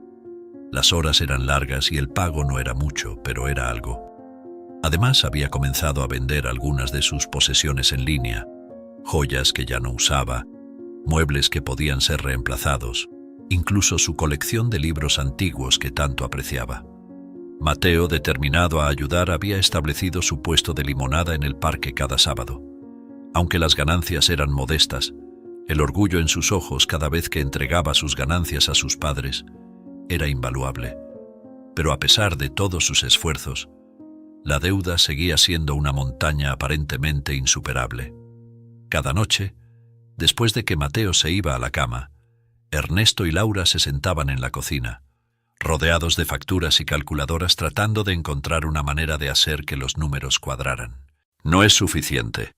Las horas eran largas y el pago no era mucho, pero era algo. Además, había comenzado a vender algunas de sus posesiones en línea, joyas que ya no usaba, muebles que podían ser reemplazados, incluso su colección de libros antiguos que tanto apreciaba. Mateo, determinado a ayudar, había establecido su puesto de limonada en el parque cada sábado. Aunque las ganancias eran modestas, el orgullo en sus ojos cada vez que entregaba sus ganancias a sus padres era invaluable. Pero a pesar de todos sus esfuerzos, la deuda seguía siendo una montaña aparentemente insuperable. Cada noche, después de que Mateo se iba a la cama, Ernesto y Laura se sentaban en la cocina, rodeados de facturas y calculadoras, tratando de encontrar una manera de hacer que los números cuadraran. «No es suficiente»,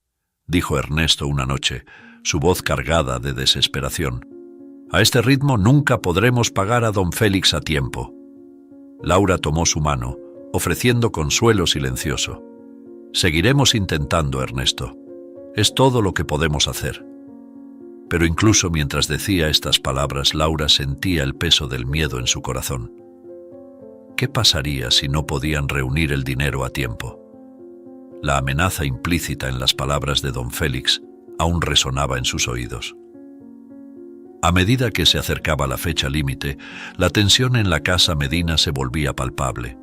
dijo Ernesto una noche, su voz cargada de desesperación. «A este ritmo nunca podremos pagar a don Félix a tiempo». Laura tomó su mano, ofreciendo consuelo silencioso. «Seguiremos intentando, Ernesto. Es todo lo que podemos hacer». Pero incluso mientras decía estas palabras, Laura sentía el peso del miedo en su corazón. ¿Qué pasaría si no podían reunir el dinero a tiempo? La amenaza implícita en las palabras de don Félix aún resonaba en sus oídos. A medida que se acercaba la fecha límite, la tensión en la casa Medina se volvía palpable.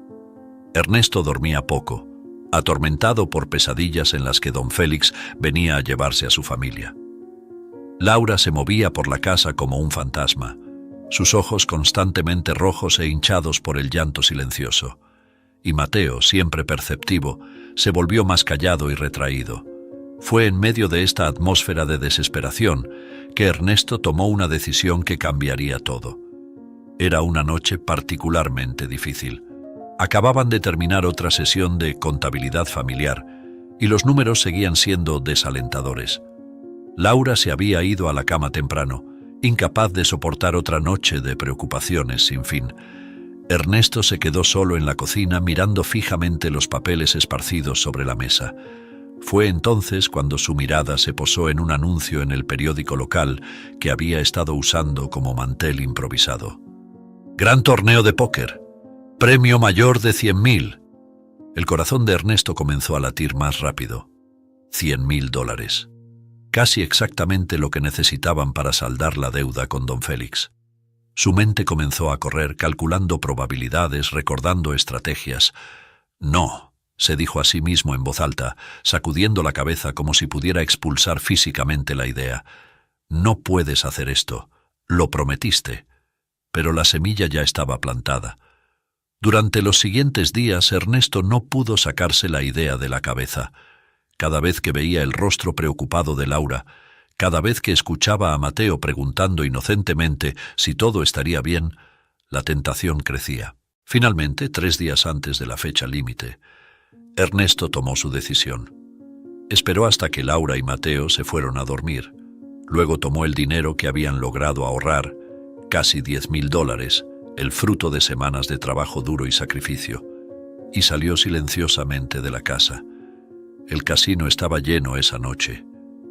Ernesto dormía poco, atormentado por pesadillas en las que don Félix venía a llevarse a su familia. Laura se movía por la casa como un fantasma, sus ojos constantemente rojos e hinchados por el llanto silencioso. Y Mateo, siempre perceptivo, se volvió más callado y retraído. Fue en medio de esta atmósfera de desesperación que Ernesto tomó una decisión que cambiaría todo. Era una noche particularmente difícil. Acababan de terminar otra sesión de contabilidad familiar y los números seguían siendo desalentadores. Laura se había ido a la cama temprano, incapaz de soportar otra noche de preocupaciones sin fin. Ernesto se quedó solo en la cocina mirando fijamente los papeles esparcidos sobre la mesa. Fue entonces cuando su mirada se posó en un anuncio en el periódico local que había estado usando como mantel improvisado. «Gran torneo de póker. Premio mayor de 100.000». El corazón de Ernesto comenzó a latir más rápido. $100.000. Casi exactamente lo que necesitaban para saldar la deuda con don Félix. Su mente comenzó a correr, calculando probabilidades, recordando estrategias. «No», se dijo a sí mismo en voz alta, sacudiendo la cabeza como si pudiera expulsar físicamente la idea. «No puedes hacer esto. Lo prometiste». Pero la semilla ya estaba plantada. Durante los siguientes días, Ernesto no pudo sacarse la idea de la cabeza. Cada vez que veía el rostro preocupado de Laura, cada vez que escuchaba a Mateo preguntando inocentemente si todo estaría bien, la tentación crecía. Finalmente, 3 días antes de la fecha límite, Ernesto tomó su decisión. Esperó hasta que Laura y Mateo se fueron a dormir. Luego tomó el dinero que habían logrado ahorrar, casi $10.000, el fruto de semanas de trabajo duro y sacrificio, y salió silenciosamente de la casa. El casino estaba lleno esa noche,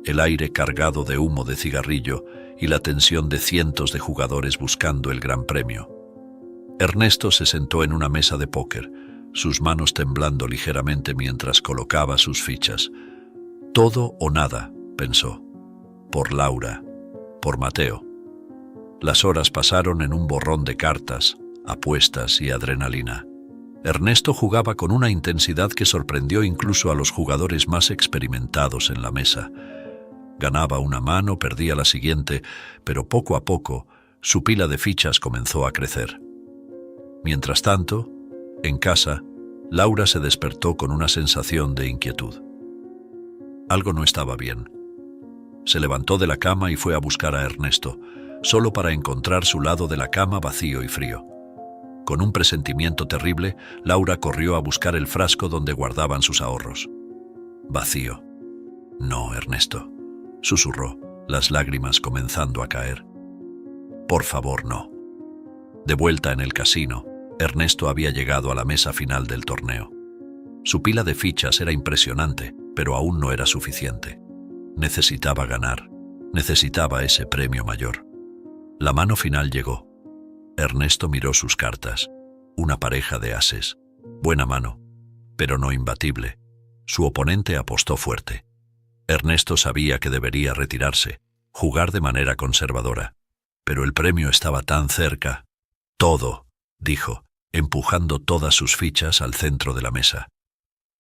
el aire cargado de humo de cigarrillo y la tensión de cientos de jugadores buscando el gran premio. Ernesto se sentó en una mesa de póker, sus manos temblando ligeramente mientras colocaba sus fichas. Todo o nada, pensó. Por Laura, por Mateo. Las horas pasaron en un borrón de cartas, apuestas y adrenalina. Ernesto jugaba con una intensidad que sorprendió incluso a los jugadores más experimentados en la mesa. Ganaba una mano, perdía la siguiente, pero poco a poco su pila de fichas comenzó a crecer. Mientras tanto, en casa, Laura se despertó con una sensación de inquietud. Algo no estaba bien. Se levantó de la cama y fue a buscar a Ernesto, solo para encontrar su lado de la cama vacío y frío. Con un presentimiento terrible, Laura corrió a buscar el frasco donde guardaban sus ahorros. Vacío. «No, Ernesto», susurró, las lágrimas comenzando a caer. «Por favor, no». De vuelta en el casino, Ernesto había llegado a la mesa final del torneo. Su pila de fichas era impresionante, pero aún no era suficiente. Necesitaba ganar, necesitaba ese premio mayor. La mano final llegó. Ernesto miró sus cartas. Una pareja de ases. Buena mano, pero no imbatible. Su oponente apostó fuerte. Ernesto sabía que debería retirarse, jugar de manera conservadora. Pero el premio estaba tan cerca. Todo, dijo, empujando todas sus fichas al centro de la mesa.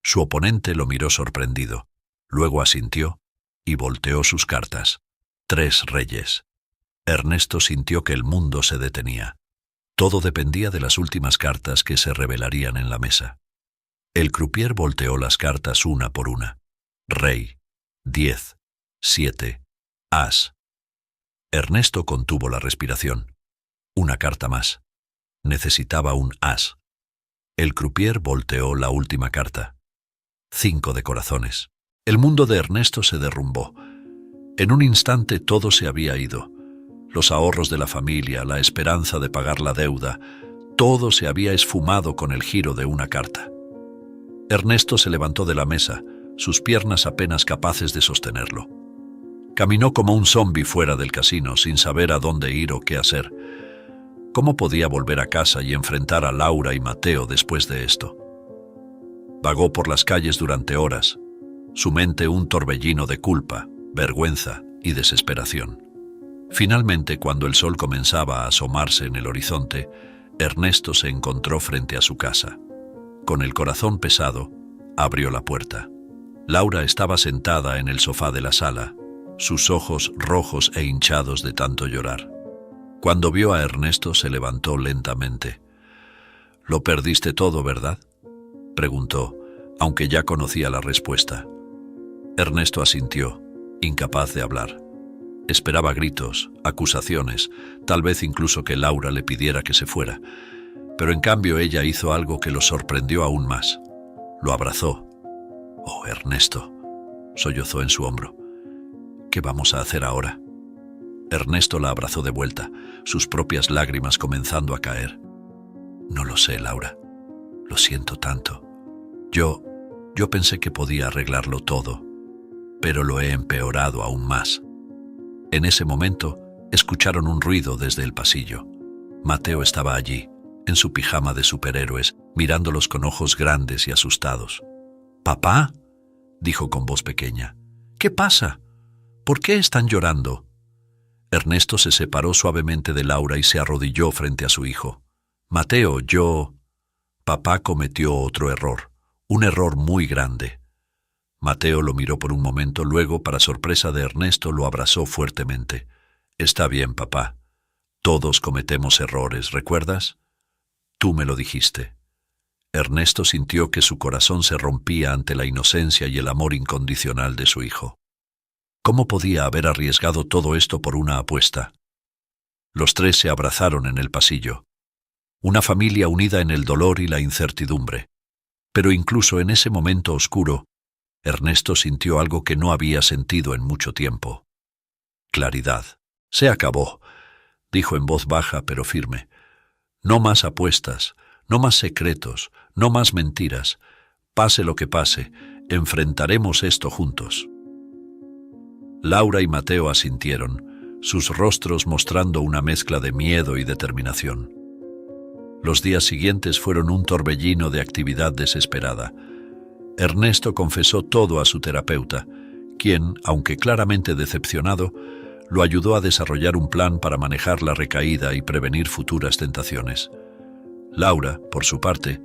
Su oponente lo miró sorprendido, luego asintió y volteó sus cartas. 3 reyes. Ernesto sintió que el mundo se detenía. Todo dependía de las últimas cartas que se revelarían en la mesa. El croupier volteó las cartas una por una. Rey, 10, 7, as. Ernesto contuvo la respiración. Una carta más. Necesitaba un as. El croupier volteó la última carta. 5 de corazones. El mundo de Ernesto se derrumbó. En un instante todo se había ido. Los ahorros de la familia, la esperanza de pagar la deuda, todo se había esfumado con el giro de una carta. Ernesto se levantó de la mesa, sus piernas apenas capaces de sostenerlo. Caminó como un zombi fuera del casino, sin saber a dónde ir o qué hacer. ¿Cómo podía volver a casa y enfrentar a Laura y Mateo después de esto? Vagó por las calles durante horas, su mente un torbellino de culpa, vergüenza y desesperación. Finalmente, cuando el sol comenzaba a asomarse en el horizonte, Ernesto se encontró frente a su casa. Con el corazón pesado, abrió la puerta. Laura estaba sentada en el sofá de la sala, sus ojos rojos e hinchados de tanto llorar. Cuando vio a Ernesto, se levantó lentamente. «¿Lo perdiste todo, verdad?», preguntó, aunque ya conocía la respuesta. Ernesto asintió, incapaz de hablar. Esperaba gritos, acusaciones, tal vez incluso que Laura le pidiera que se fuera. Pero en cambio ella hizo algo que lo sorprendió aún más. Lo abrazó. «Oh, Ernesto», sollozó en su hombro. «¿Qué vamos a hacer ahora?». Ernesto la abrazó de vuelta, sus propias lágrimas comenzando a caer. «No lo sé, Laura. Lo siento tanto. Yo pensé que podía arreglarlo todo, pero lo he empeorado aún más». En ese momento, escucharon un ruido desde el pasillo. Mateo estaba allí, en su pijama de superhéroes, mirándolos con ojos grandes y asustados. «¿Papá?», dijo con voz pequeña. «¿Qué pasa? ¿Por qué están llorando?». Ernesto se separó suavemente de Laura y se arrodilló frente a su hijo. «Mateo, Papá cometió otro error, un error muy grande». Mateo lo miró por un momento, luego, para sorpresa de Ernesto, lo abrazó fuertemente. «Está bien, papá. Todos cometemos errores, ¿recuerdas? Tú me lo dijiste». Ernesto sintió que su corazón se rompía ante la inocencia y el amor incondicional de su hijo. ¿Cómo podía haber arriesgado todo esto por una apuesta? Los 3 se abrazaron en el pasillo. Una familia unida en el dolor y la incertidumbre. Pero incluso en ese momento oscuro, Ernesto sintió algo que no había sentido en mucho tiempo. Claridad. «Se acabó», dijo en voz baja pero firme. «No más apuestas, no más secretos, no más mentiras. Pase lo que pase, enfrentaremos esto juntos». Laura y Mateo asintieron, sus rostros mostrando una mezcla de miedo y determinación. Los días siguientes fueron un torbellino de actividad desesperada. Ernesto confesó todo a su terapeuta, quien, aunque claramente decepcionado, lo ayudó a desarrollar un plan para manejar la recaída y prevenir futuras tentaciones. Laura, por su parte,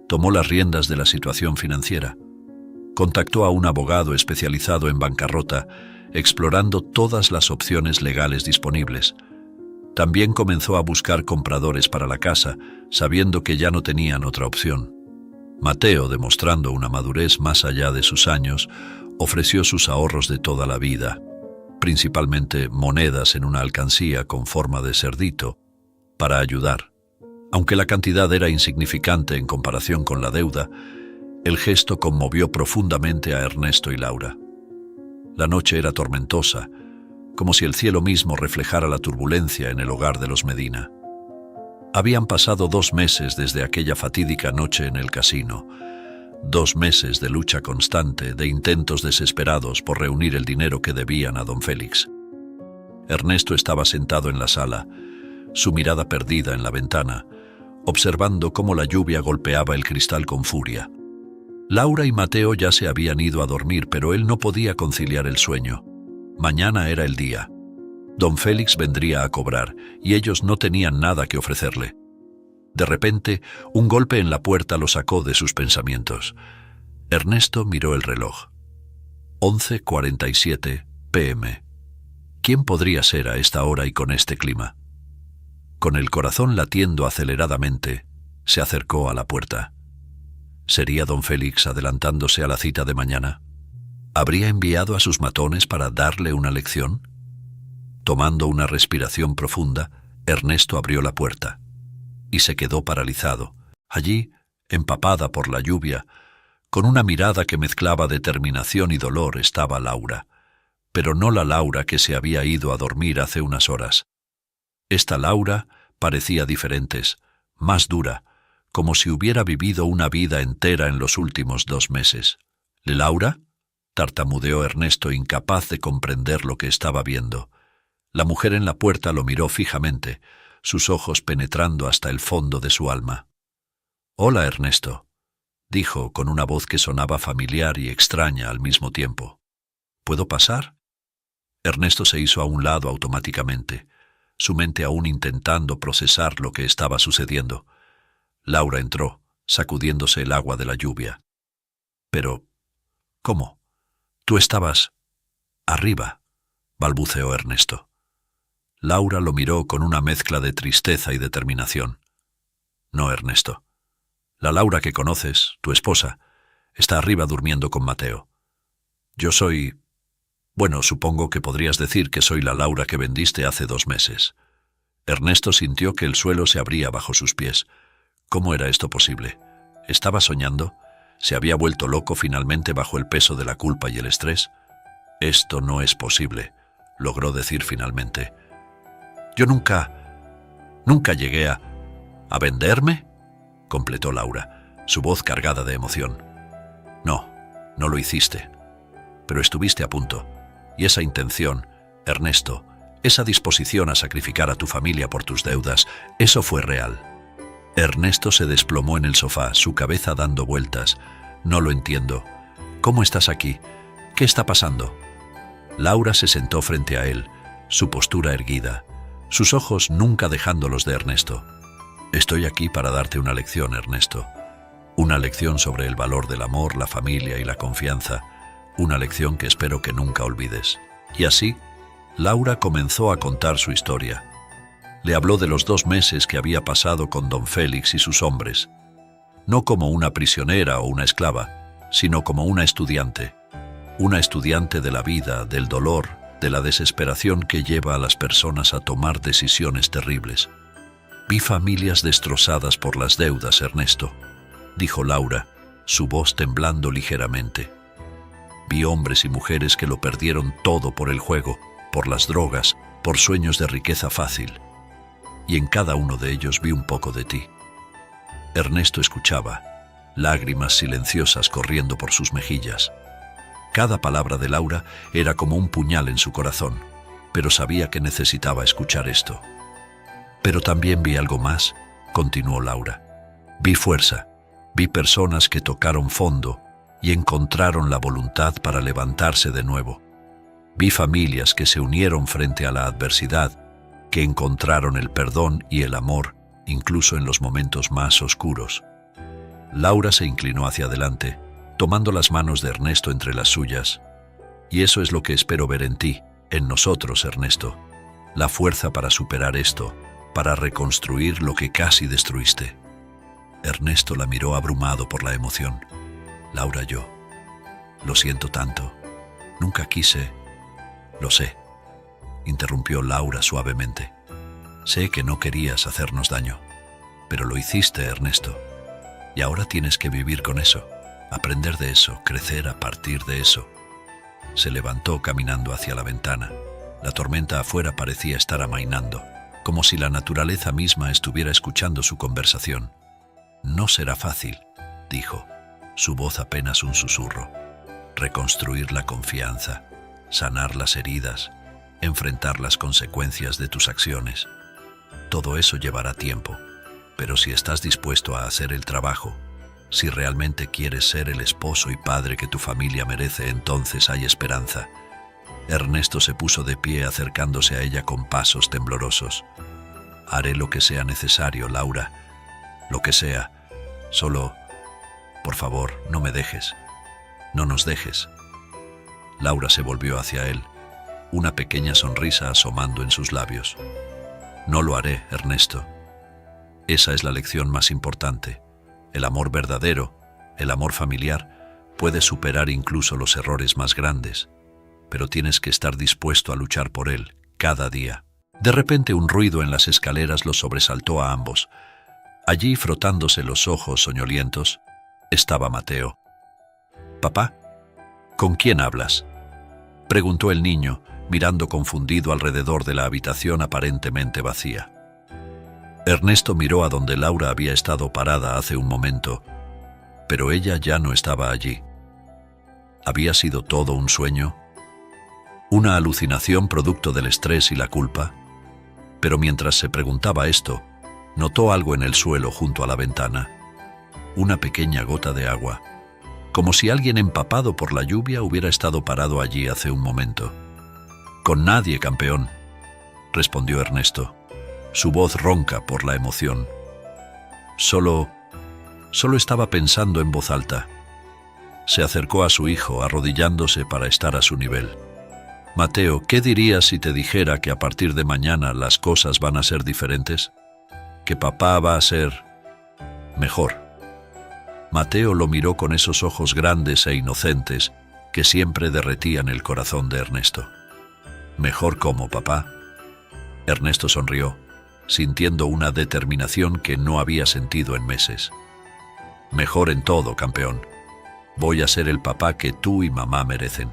tomó las riendas de la situación financiera. Contactó a un abogado especializado en bancarrota, explorando todas las opciones legales disponibles. También comenzó a buscar compradores para la casa, sabiendo que ya no tenían otra opción. Mateo, demostrando una madurez más allá de sus años, ofreció sus ahorros de toda la vida, principalmente monedas en una alcancía con forma de cerdito, para ayudar. Aunque la cantidad era insignificante en comparación con la deuda, el gesto conmovió profundamente a Ernesto y Laura. La noche era tormentosa, como si el cielo mismo reflejara la turbulencia en el hogar de los Medina. Habían pasado 2 meses desde aquella fatídica noche en el casino, 2 meses de lucha constante, de intentos desesperados por reunir el dinero que debían a don Félix. Ernesto estaba sentado en la sala, su mirada perdida en la ventana, observando cómo la lluvia golpeaba el cristal con furia. Laura y Mateo ya se habían ido a dormir, pero él no podía conciliar el sueño. Mañana era el día. Don Félix vendría a cobrar, y ellos no tenían nada que ofrecerle. De repente, un golpe en la puerta lo sacó de sus pensamientos. Ernesto miró el reloj. 11:47 p.m. ¿Quién podría ser a esta hora y con este clima? Con el corazón latiendo aceleradamente, se acercó a la puerta. ¿Sería don Félix adelantándose a la cita de mañana? ¿Habría enviado a sus matones para darle una lección? Tomando una respiración profunda, Ernesto abrió la puerta y se quedó paralizado. Allí, empapada por la lluvia, con una mirada que mezclaba determinación y dolor, estaba Laura, pero no la Laura que se había ido a dormir hace unas horas. Esta Laura parecía diferente, más dura, como si hubiera vivido una vida entera en los últimos 2 meses. ¿Laura?, tartamudeó Ernesto, incapaz de comprender lo que estaba viendo. La mujer en la puerta lo miró fijamente, sus ojos penetrando hasta el fondo de su alma. «Hola, Ernesto», dijo con una voz que sonaba familiar y extraña al mismo tiempo. «¿Puedo pasar?» Ernesto se hizo a un lado automáticamente, su mente aún intentando procesar lo que estaba sucediendo. Laura entró, sacudiéndose el agua de la lluvia. «Pero, ¿cómo? Tú estabas arriba», balbuceó Ernesto. Laura lo miró con una mezcla de tristeza y determinación. «No, Ernesto. La Laura que conoces, tu esposa, está arriba durmiendo con Mateo. Yo soy... Bueno, supongo que podrías decir que soy la Laura que vendiste hace 2 meses». Ernesto sintió que el suelo se abría bajo sus pies. ¿Cómo era esto posible? ¿Estaba soñando? ¿Se había vuelto loco finalmente bajo el peso de la culpa y el estrés? «Esto no es posible», logró decir finalmente. «Yo nunca llegué a venderme», completó Laura, su voz cargada de emoción. «No, no lo hiciste. Pero estuviste a punto. Y esa intención, Ernesto, esa disposición a sacrificar a tu familia por tus deudas, eso fue real». Ernesto se desplomó en el sofá, su cabeza dando vueltas. «No lo entiendo. ¿Cómo estás aquí? ¿Qué está pasando?» Laura se sentó frente a él, su postura erguida, sus ojos nunca dejando los de Ernesto. «Estoy aquí para darte una lección, Ernesto. Una lección sobre el valor del amor, la familia y la confianza. Una lección que espero que nunca olvides». Y así, Laura comenzó a contar su historia. Le habló de los 2 meses que había pasado con don Félix y sus hombres, no como una prisionera o una esclava, sino como una estudiante de la vida, del dolor, de la desesperación que lleva a las personas a tomar decisiones terribles. «Vi familias destrozadas por las deudas, Ernesto», dijo Laura, su voz temblando ligeramente. «Vi hombres y mujeres que lo perdieron todo por el juego, por las drogas, por sueños de riqueza fácil. Y en cada uno de ellos vi un poco de ti». Ernesto escuchaba, lágrimas silenciosas corriendo por sus mejillas. Cada palabra de Laura era como un puñal en su corazón, pero sabía que necesitaba escuchar esto. «Pero también vi algo más», continuó Laura. «Vi fuerza, vi personas que tocaron fondo y encontraron la voluntad para levantarse de nuevo. Vi familias que se unieron frente a la adversidad, que encontraron el perdón y el amor, incluso en los momentos más oscuros». Laura se inclinó hacia adelante, tomando las manos de Ernesto entre las suyas. «Y eso es lo que espero ver en ti, en nosotros, Ernesto. La fuerza para superar esto, para reconstruir lo que casi destruiste». Ernesto la miró abrumado por la emoción. «Laura, yo lo siento tanto. Nunca quise...» «Lo sé», interrumpió Laura suavemente. «Sé que no querías hacernos daño, pero lo hiciste, Ernesto. Y ahora tienes que vivir con eso, aprender de eso, crecer a partir de eso». Se levantó caminando hacia la ventana. La tormenta afuera parecía estar amainando, como si la naturaleza misma estuviera escuchando su conversación. «No será fácil», dijo, su voz apenas un susurro. «Reconstruir la confianza, sanar las heridas, enfrentar las consecuencias de tus acciones. Todo eso llevará tiempo, pero si estás dispuesto a hacer el trabajo, si realmente quieres ser el esposo y padre que tu familia merece, entonces hay esperanza. Ernesto se puso de pie acercándose a ella con pasos temblorosos. Haré lo que sea necesario, Laura. Lo que sea. Solo, por favor, no me dejes. No nos dejes. Laura se volvió hacia él, una pequeña sonrisa asomando en sus labios. No lo haré, Ernesto. Esa es la lección más importante. El amor verdadero, el amor familiar, puede superar incluso los errores más grandes, pero tienes que estar dispuesto a luchar por él cada día. De repente un ruido en las escaleras los sobresaltó a ambos. Allí, frotándose los ojos soñolientos, estaba Mateo. «Papá, ¿con quién hablas?», preguntó el niño, mirando confundido alrededor de la habitación aparentemente vacía. Ernesto miró a donde Laura había estado parada hace un momento, pero ella ya no estaba allí. ¿Había sido todo un sueño? ¿Una alucinación producto del estrés y la culpa? Pero mientras se preguntaba esto, notó algo en el suelo junto a la ventana. Una pequeña gota de agua, como si alguien empapado por la lluvia hubiera estado parado allí hace un momento. «Con nadie, campeón», respondió Ernesto, su voz ronca por la emoción. Solo estaba pensando en voz alta. Se acercó a su hijo, arrodillándose para estar a su nivel. «Mateo, ¿qué dirías si te dijera que a partir de mañana las cosas van a ser diferentes? Que papá va a ser mejor». Mateo lo miró con esos ojos grandes e inocentes que siempre derretían el corazón de Ernesto. «¿Mejor cómo, papá?». Ernesto sonrió, sintiendo una determinación que no había sentido en meses. «Mejor en todo, campeón. Voy a ser el papá que tú y mamá merecen.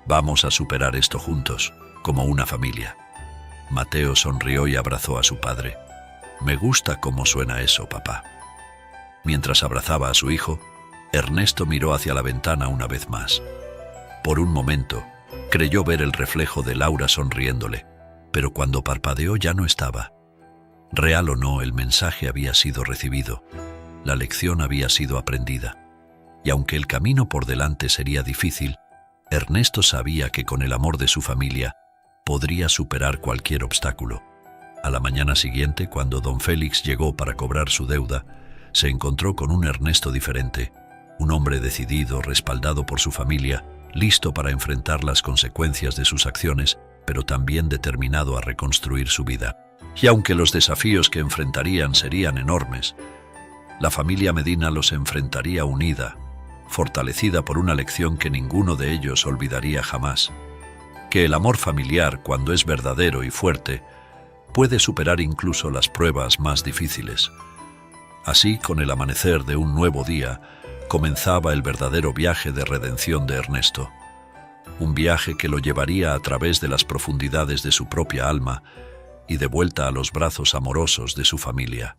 Vamos a superar esto juntos, como una familia». Mateo sonrió y abrazó a su padre. «Me gusta cómo suena eso, papá». Mientras abrazaba a su hijo, Ernesto miró hacia la ventana una vez más. Por un momento, creyó ver el reflejo de Laura sonriéndole, pero cuando parpadeó ya no estaba. Real o no, el mensaje había sido recibido, la lección había sido aprendida, y aunque el camino por delante sería difícil, Ernesto sabía que con el amor de su familia podría superar cualquier obstáculo. A la mañana siguiente, cuando don Félix llegó para cobrar su deuda, se encontró con un Ernesto diferente, un hombre decidido, respaldado por su familia, listo para enfrentar las consecuencias de sus acciones, pero también determinado a reconstruir su vida. Y aunque los desafíos que enfrentarían serían enormes, la familia Medina los enfrentaría unida, fortalecida por una lección que ninguno de ellos olvidaría jamás: que el amor familiar, cuando es verdadero y fuerte, puede superar incluso las pruebas más difíciles. Así, con el amanecer de un nuevo día, comenzaba el verdadero viaje de redención de Ernesto. Un viaje que lo llevaría a través de las profundidades de su propia alma y de vuelta a los brazos amorosos de su familia.